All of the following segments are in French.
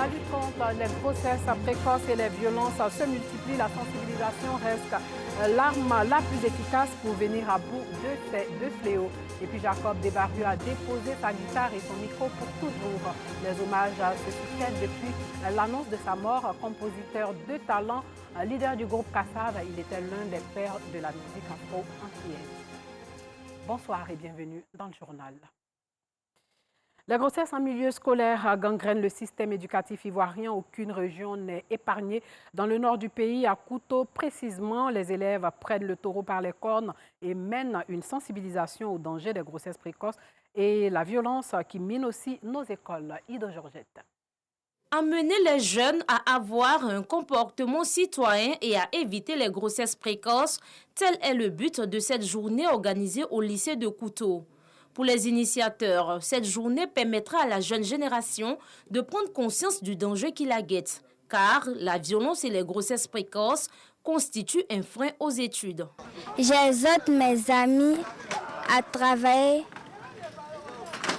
La lutte contre les grossesses précoces et les violences se multiplie. La sensibilisation reste l'arme la plus efficace pour venir à bout de ces deux fléaux. Et puis Jacob Desbarrieux a déposé sa guitare et son micro pour toujours. Les hommages se succèdent depuis l'annonce de sa mort. Compositeur de talent, leader du groupe Kassav, il était l'un des pères de la musique afro-antillaise. Bonsoir et bienvenue dans le journal. La grossesse en milieu scolaire gangrène le système éducatif ivoirien. Aucune région n'est épargnée. Dans le nord du pays, à Kouto, précisément, les élèves prennent le taureau par les cornes et mènent une sensibilisation au danger des grossesses précoces et la violence qui mine aussi nos écoles. Ido Georgette. Amener les jeunes à avoir un comportement citoyen et à éviter les grossesses précoces, tel est le but de cette journée organisée au lycée de Kouto. Pour les initiateurs, cette journée permettra à la jeune génération de prendre conscience du danger qui la guette, car la violence et les grossesses précoces constituent un frein aux études. J'exhorte mes amis à travailler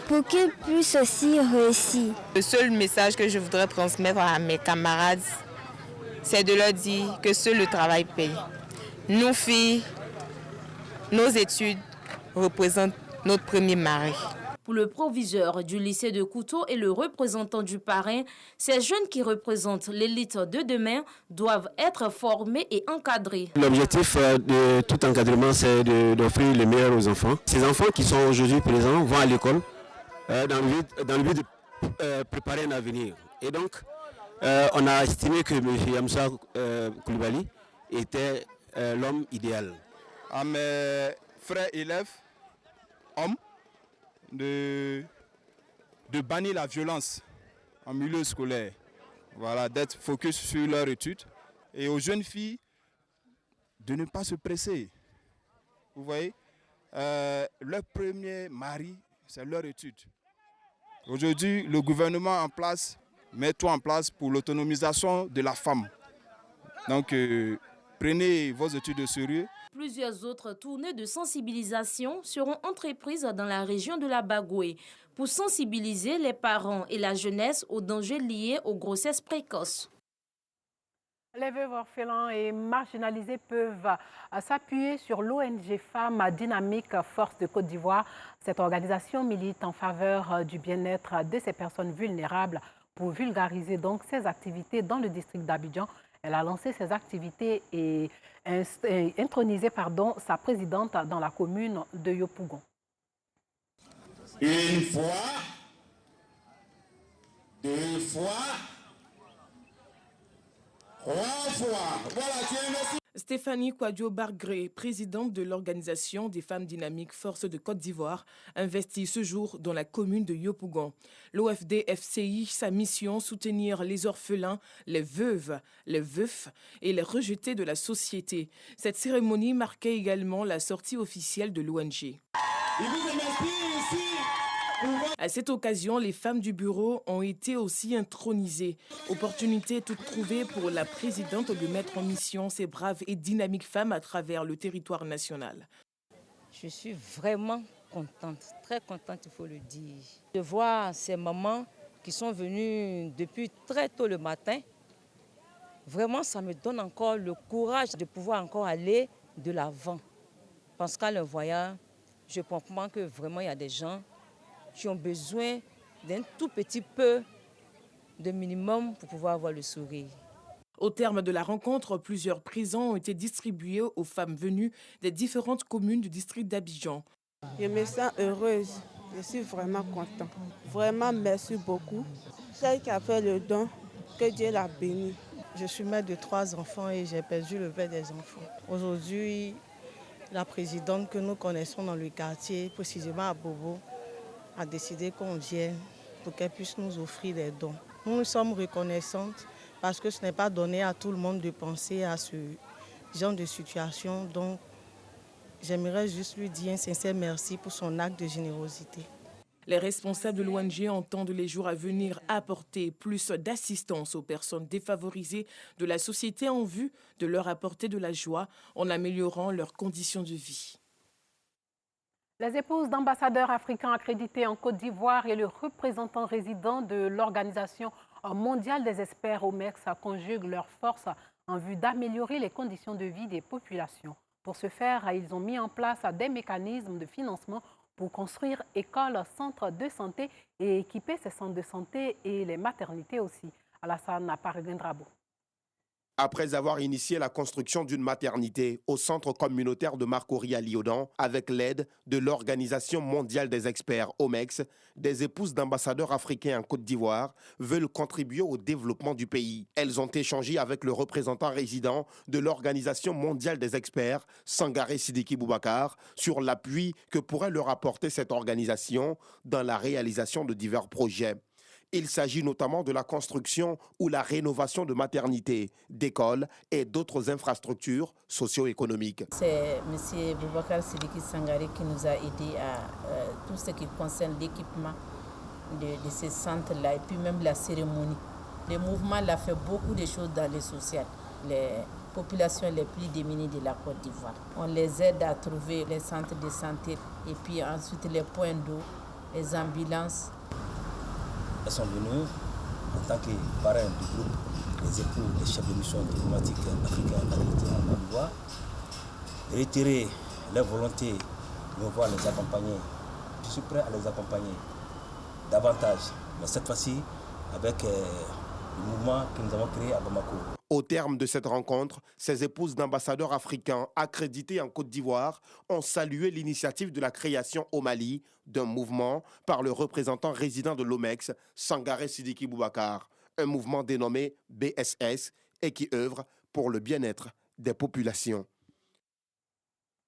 pour qu'ils puissent aussi réussir. Le seul message que je voudrais transmettre à mes camarades, c'est de leur dire que seul le travail paye. Nous filles, nos études représentent notre premier mari. Pour le proviseur du lycée de Kouto et le représentant du parrain, ces jeunes qui représentent l'élite de demain doivent être formés et encadrés. L'objectif de tout encadrement, c'est d'offrir le meilleur aux enfants. Ces enfants qui sont aujourd'hui présents vont à l'école dans le but de préparer un avenir. Et donc, on a estimé que M. Yamsa Koulibaly était l'homme idéal. À mes frères élèves, hommes, de bannir la violence en milieu scolaire, voilà, d'être focus sur leur étude, et aux jeunes filles de ne pas se presser. Vous voyez, leur premier mari, c'est leur étude. Aujourd'hui, le gouvernement en place met tout en place pour l'autonomisation de la femme. Donc, prenez vos études au sérieux. Plusieurs autres tournées de sensibilisation seront entreprises dans la région de la Bagoué pour sensibiliser les parents et la jeunesse aux dangers liés aux grossesses précoces. Les veuves orphelins et marginalisés peuvent s'appuyer sur l'ONG Femmes Dynamique Force de Côte d'Ivoire. Cette organisation milite en faveur du bien-être de ces personnes vulnérables pour vulgariser donc ses activités dans le district d'Abidjan. Elle a lancé ses activités et intronisé sa présidente dans la commune de Yopougon. Une fois, deux fois, trois fois. Voilà, merci. Stéphanie Kouadio-Bargré, présidente de l'Organisation des femmes dynamiques Force de Côte d'Ivoire, investit ce jour dans la commune de Yopougon. L'OFD-FCI, sa mission, soutenir les orphelins, les veuves, les veufs et les rejetés de la société. Cette cérémonie marquait également la sortie officielle de l'ONG. À cette occasion, les femmes du bureau ont été aussi intronisées. Opportunité toute trouvée pour la présidente de mettre en mission ces braves et dynamiques femmes à travers le territoire national. Je suis vraiment contente, très contente, il faut le dire. De voir ces mamans qui sont venues depuis très tôt le matin, vraiment ça me donne encore le courage de pouvoir encore aller de l'avant. Parce qu'à le voyant, je comprends que vraiment il y a des gens qui ont besoin d'un tout petit peu de minimum pour pouvoir avoir le sourire. Au terme de la rencontre, plusieurs prisons ont été distribués aux femmes venues des différentes communes du district d'Abidjan. Je me sens heureuse, je suis vraiment contente. Vraiment, merci beaucoup. Celle qui a fait le don, que Dieu la bénisse. Je suis mère de 3 enfants et j'ai perdu le père des enfants. Aujourd'hui, la présidente que nous connaissons dans le quartier, précisément à Bobo, a décidé qu'on vienne pour qu'elle puisse nous offrir des dons. Nous sommes reconnaissantes parce que ce n'est pas donné à tout le monde de penser à ce genre de situation. Donc, j'aimerais juste lui dire un sincère merci pour son acte de générosité. Les responsables de l'ONG entendent les jours à venir apporter plus d'assistance aux personnes défavorisées de la société en vue de leur apporter de la joie en améliorant leurs conditions de vie. Les épouses d'ambassadeurs africains accrédités en Côte d'Ivoire et le représentant résident de l'Organisation mondiale des experts OMEX conjuguent leurs forces en vue d'améliorer les conditions de vie des populations. Pour ce faire, ils ont mis en place des mécanismes de financement pour construire écoles, centres de santé et équiper ces centres de santé et les maternités aussi. Alassane Paragendrabo. Après avoir initié la construction d'une maternité au centre communautaire de Marcory à Lyodan, avec l'aide de l'Organisation mondiale des experts OMEX, des épouses d'ambassadeurs africains en Côte d'Ivoire veulent contribuer au développement du pays. Elles ont échangé avec le représentant résident de l'Organisation mondiale des experts, Sangaré Sidiki Boubacar, sur l'appui que pourrait leur apporter cette organisation dans la réalisation de divers projets. Il s'agit notamment de la construction ou la rénovation de maternités, d'écoles et d'autres infrastructures socio-économiques. C'est M. Boubacar Sidiki Sangaré qui nous a aidés à tout ce qui concerne l'équipement de ces centres-là et puis même la cérémonie. Le mouvement a fait beaucoup de choses dans le social. Les populations les plus démunies de la Côte d'Ivoire. On les aide à trouver les centres de santé et puis ensuite les points d'eau, les ambulances. Elles sont venues en tant que parrain du groupe des époux des chefs de mission diplomatiques africains accrédités en Côte d'Ivoire, retirer leur volonté de pouvoir les accompagner. Je suis prêt à les accompagner davantage, mais cette fois-ci avec le mouvement que nous avons créé à Bamako. Au terme de cette rencontre, ces épouses d'ambassadeurs africains accrédités en Côte d'Ivoire ont salué l'initiative de la création au Mali d'un mouvement par le représentant résident de l'OMEX, Sangaré Sidiki Boubacar, un mouvement dénommé BSS et qui œuvre pour le bien-être des populations.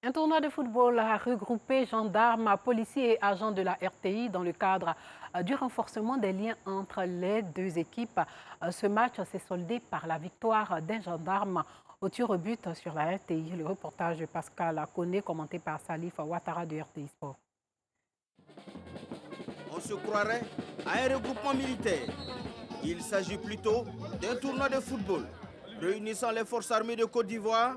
Un tournoi de football a regroupé gendarmes, policiers et agents de la RTI dans le cadre du renforcement des liens entre les deux équipes. Ce match s'est soldé par la victoire des gendarmes au tir au but sur la RTI. Le reportage de Pascal Koné, commenté par Salif Ouattara de RTI Sport. On se croirait à un regroupement militaire. Il s'agit plutôt d'un tournoi de football réunissant les forces armées de Côte d'Ivoire,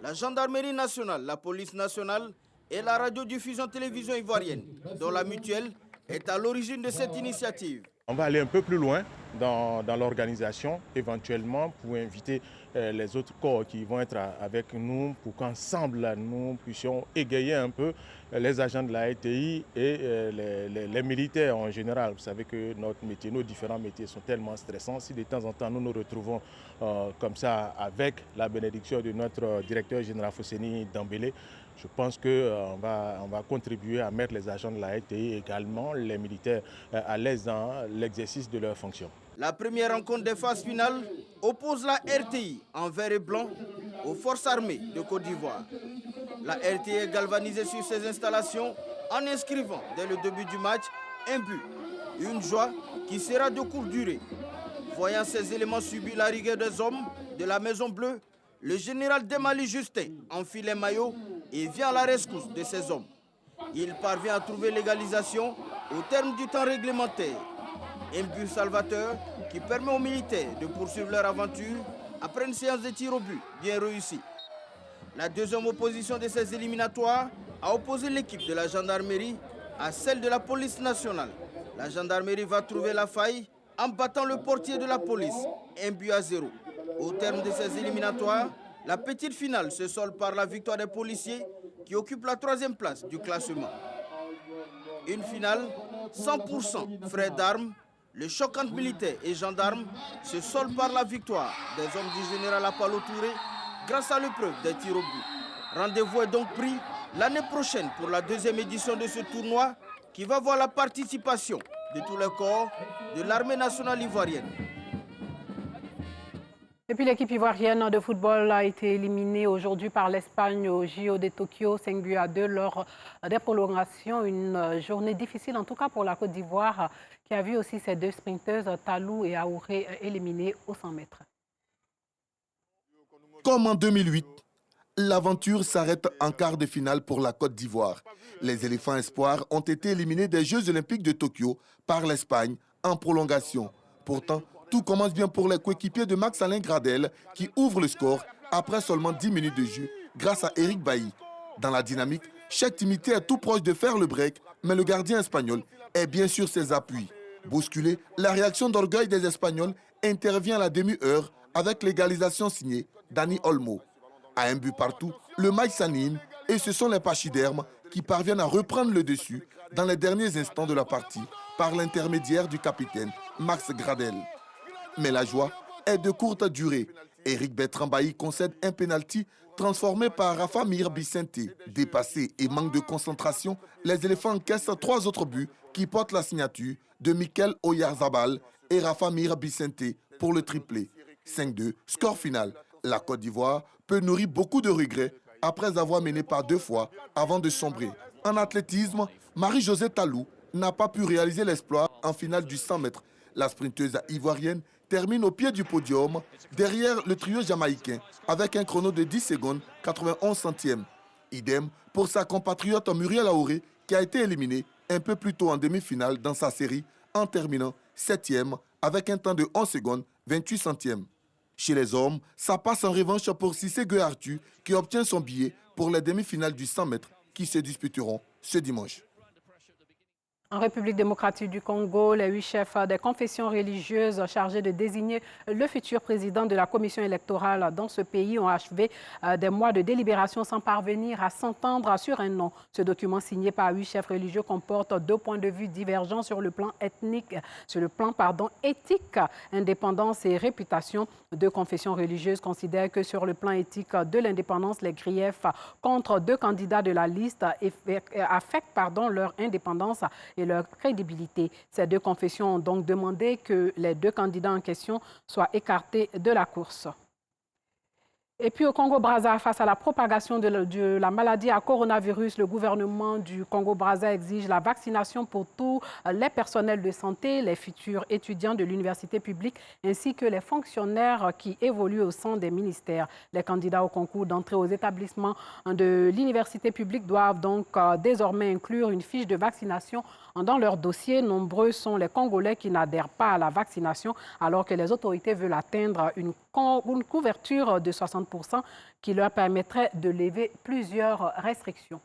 la gendarmerie nationale, la police nationale et la radiodiffusion télévision ivoirienne, dont la mutuelle est à l'origine de cette initiative. On va aller un peu plus loin dans l'organisation, éventuellement, pour inviter les autres corps qui vont être avec nous, pour qu'ensemble, nous puissions égayer un peu les agents de la RTI et les militaires en général. Vous savez que notre métier, nos différents métiers sont tellement stressants. Si de temps en temps, nous nous retrouvons comme ça avec la bénédiction de notre directeur général Fosseni Dambélé, je pense qu'on va contribuer à mettre les agents de la RTI et également les militaires à l'aise dans l'exercice de leurs fonctions. La première rencontre des phases finales oppose la RTI en vert et blanc aux forces armées de Côte d'Ivoire. La RTI est galvanisée sur ses installations en inscrivant dès le début du match un but. Une joie qui sera de courte durée. Voyant ces éléments subir la rigueur des hommes de la Maison Bleue, le général Demali Justin enfile les maillots et vient à la rescousse de ces hommes. Il parvient à trouver l'égalisation au terme du temps réglementaire. Un but salvateur qui permet aux militaires de poursuivre leur aventure après une séance de tir au but bien réussie. La deuxième opposition de ces éliminatoires a opposé l'équipe de la gendarmerie à celle de la police nationale. La gendarmerie va trouver la faille en battant le portier de la police, 1-0. Au terme de ces éliminatoires, la petite finale se solde par la victoire des policiers qui occupent la 3e place du classement. Une finale 100% frais d'armes. Le choc entre militaires et gendarmes se solde par la victoire des hommes du général Apollo Touré grâce à l'épreuve des tirs au but. Rendez-vous est donc pris l'année prochaine pour la 2e édition de ce tournoi qui va voir la participation de tous les corps de l'armée nationale ivoirienne. Et puis l'équipe ivoirienne de football a été éliminée aujourd'hui par l'Espagne au JO de Tokyo, 5-2 lors des prolongations. Une journée difficile en tout cas pour la Côte d'Ivoire qui a vu aussi ses deux sprinteuses, Talou et Aouré, éliminées aux 100 mètres. Comme en 2008, l'aventure s'arrête en quart de finale pour la Côte d'Ivoire. Les éléphants espoirs ont été éliminés des Jeux olympiques de Tokyo par l'Espagne en prolongation. Pourtant, tout commence bien pour les coéquipiers de Max-Alain Gradel qui ouvrent le score après seulement 10 minutes de jeu grâce à Eric Bailly. Dans la dynamique, Cheikh Timité est tout proche de faire le break, mais le gardien espagnol est bien sur ses appuis. Bousculé, la réaction d'orgueil des Espagnols intervient à la demi-heure avec l'égalisation signée Dani Olmo. À un but partout, le match s'anime et ce sont les pachydermes qui parviennent à reprendre le dessus dans les derniers instants de la partie par l'intermédiaire du capitaine Max Gradel. Mais la joie est de courte durée. Éric Bertrand Bailly concède un pénalty transformé par Rafa Mir Bicente. Dépassés et manque de concentration, les éléphants encaissent 3 autres buts qui portent la signature de Mikel Oyarzabal et Rafa Mir Bicente pour le triplé. 5-2, score final. La Côte d'Ivoire peut nourrir beaucoup de regrets après avoir mené par 2 fois avant de sombrer. En athlétisme, Marie-Josée Talou n'a pas pu réaliser l'exploit en finale du 100 mètres. La sprinteuse ivoirienne termine au pied du podium derrière le trio jamaïcain avec un chrono de 10 secondes 91 centièmes. Idem pour sa compatriote Muriel Aouré qui a été éliminée un peu plus tôt en demi-finale dans sa série en terminant 7e avec un temps de 11 secondes 28 centièmes. Chez les hommes, ça passe en revanche pour Cissé Gueux-Arthur qui obtient son billet pour les demi-finales du 100 mètres qui se disputeront ce dimanche. En République démocratique du Congo, les 8 chefs des confessions religieuses chargés de désigner le futur président de la commission électorale dans ce pays ont achevé des mois de délibération sans parvenir à s'entendre sur un nom. Ce document signé par 8 chefs religieux comporte 2 points de vue divergents sur le plan éthique, indépendance et réputation. 2 confessions religieuses considèrent que sur le plan éthique de l'indépendance, les griefs contre 2 candidats de la liste affectent leur indépendance et leur crédibilité. Ces 2 confessions ont donc demandé que les 2 candidats en question soient écartés de la course. Et puis au Congo-Brazza, face à la propagation de la maladie à coronavirus, le gouvernement du Congo-Brazza exige la vaccination pour tous les personnels de santé, les futurs étudiants de l'université publique ainsi que les fonctionnaires qui évoluent au sein des ministères. Les candidats au concours d'entrée aux établissements de l'université publique doivent donc désormais inclure une fiche de vaccination dans leur dossier. Nombreux sont les Congolais qui n'adhèrent pas à la vaccination alors que les autorités veulent atteindre une couverture de 60% qui leur permettrait de lever plusieurs restrictions.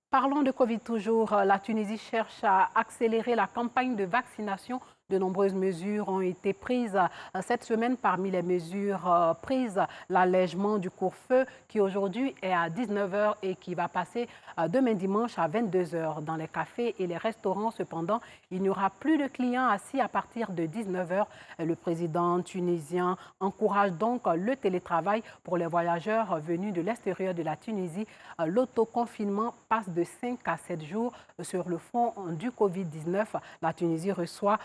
Parlons de Covid toujours. La Tunisie cherche à accélérer la campagne de vaccination. De nombreuses mesures ont été prises cette semaine. Parmi les mesures prises, l'allègement du couvre-feu qui aujourd'hui est à 19h et qui va passer demain dimanche à 22h. Dans les cafés et les restaurants, cependant, il n'y aura plus de clients assis à partir de 19h. Le président tunisien encourage donc le télétravail pour les voyageurs venus de l'extérieur de la Tunisie. L'autoconfinement passe de 5 à 7 jours sur le fond du Covid-19. La Tunisie reçoit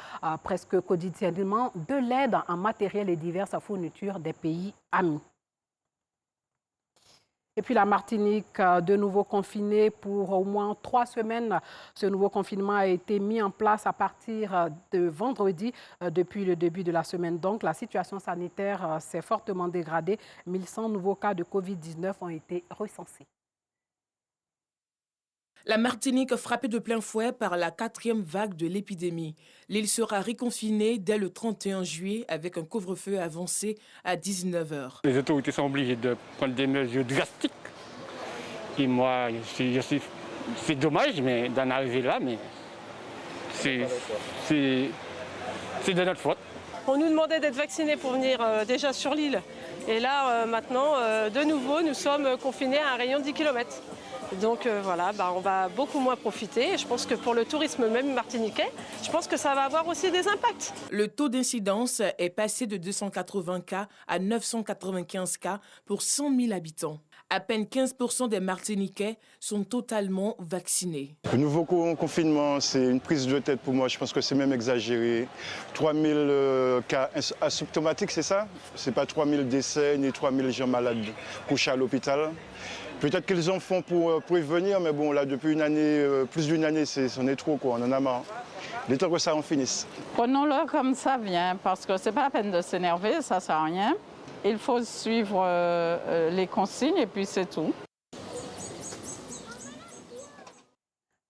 presque quotidiennement de l'aide en matériel et diverses fournitures des pays amis. Et puis la Martinique, de nouveau confinée pour au moins 3 semaines. Ce nouveau confinement a été mis en place à partir de vendredi, depuis le début de la semaine. Donc la situation sanitaire s'est fortement dégradée. 1100 nouveaux cas de Covid-19 ont été recensés. La Martinique frappée de plein fouet par la 4e vague de l'épidémie. L'île sera reconfinée dès le 31 juillet avec un couvre-feu avancé à 19h. Les autorités sont obligées de prendre des mesures drastiques. Et moi, c'est dommage d'en arriver là, mais c'est de notre faute. On nous demandait d'être vaccinés pour venir déjà sur l'île. Et là, maintenant, de nouveau, nous sommes confinés à un rayon de 10 km. Donc voilà, on va beaucoup moins profiter. Et je pense que pour le tourisme même martiniquais, je pense que ça va avoir aussi des impacts. Le taux d'incidence est passé de 280 cas à 995 cas pour 100 000 habitants. À peine 15% des Martiniquais sont totalement vaccinés. Le nouveau confinement, c'est une prise de tête pour moi. Je pense que c'est même exagéré. 3000 cas asymptomatiques, c'est ça? C'est pas 3000 décès ni 3000 gens malades couchés à l'hôpital. Peut-être qu'ils en font pour prévenir, mais bon, là, depuis une année, plus d'une année, c'en est trop, quoi. On en a marre. Il est temps que ça en finisse. Prenons-le comme ça vient, parce que c'est pas la peine de s'énerver, ça sert à rien. Il faut suivre les consignes et puis c'est tout.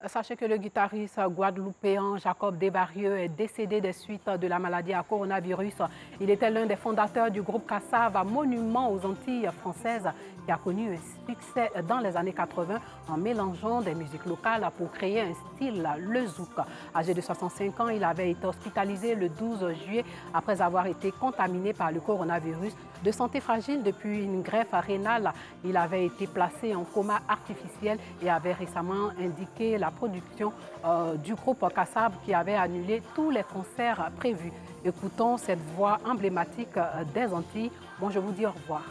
Sachez que le guitariste guadeloupéen Jacob Desvarieux est décédé des suites de la maladie à coronavirus. Il était l'un des fondateurs du groupe Kassav, monument aux Antilles françaises. qui a connu un succès dans les années 80 en mélangeant des musiques locales pour créer un style, le zouk. Âgé de 65 ans, il avait été hospitalisé le 12 juillet après avoir été contaminé par le coronavirus. De santé fragile depuis une greffe rénale, il avait été placé en coma artificiel et avait récemment indiqué la production du groupe Kassab qui avait annulé tous les concerts prévus. Écoutons cette voix emblématique des Antilles. Bon, je vous dis au revoir.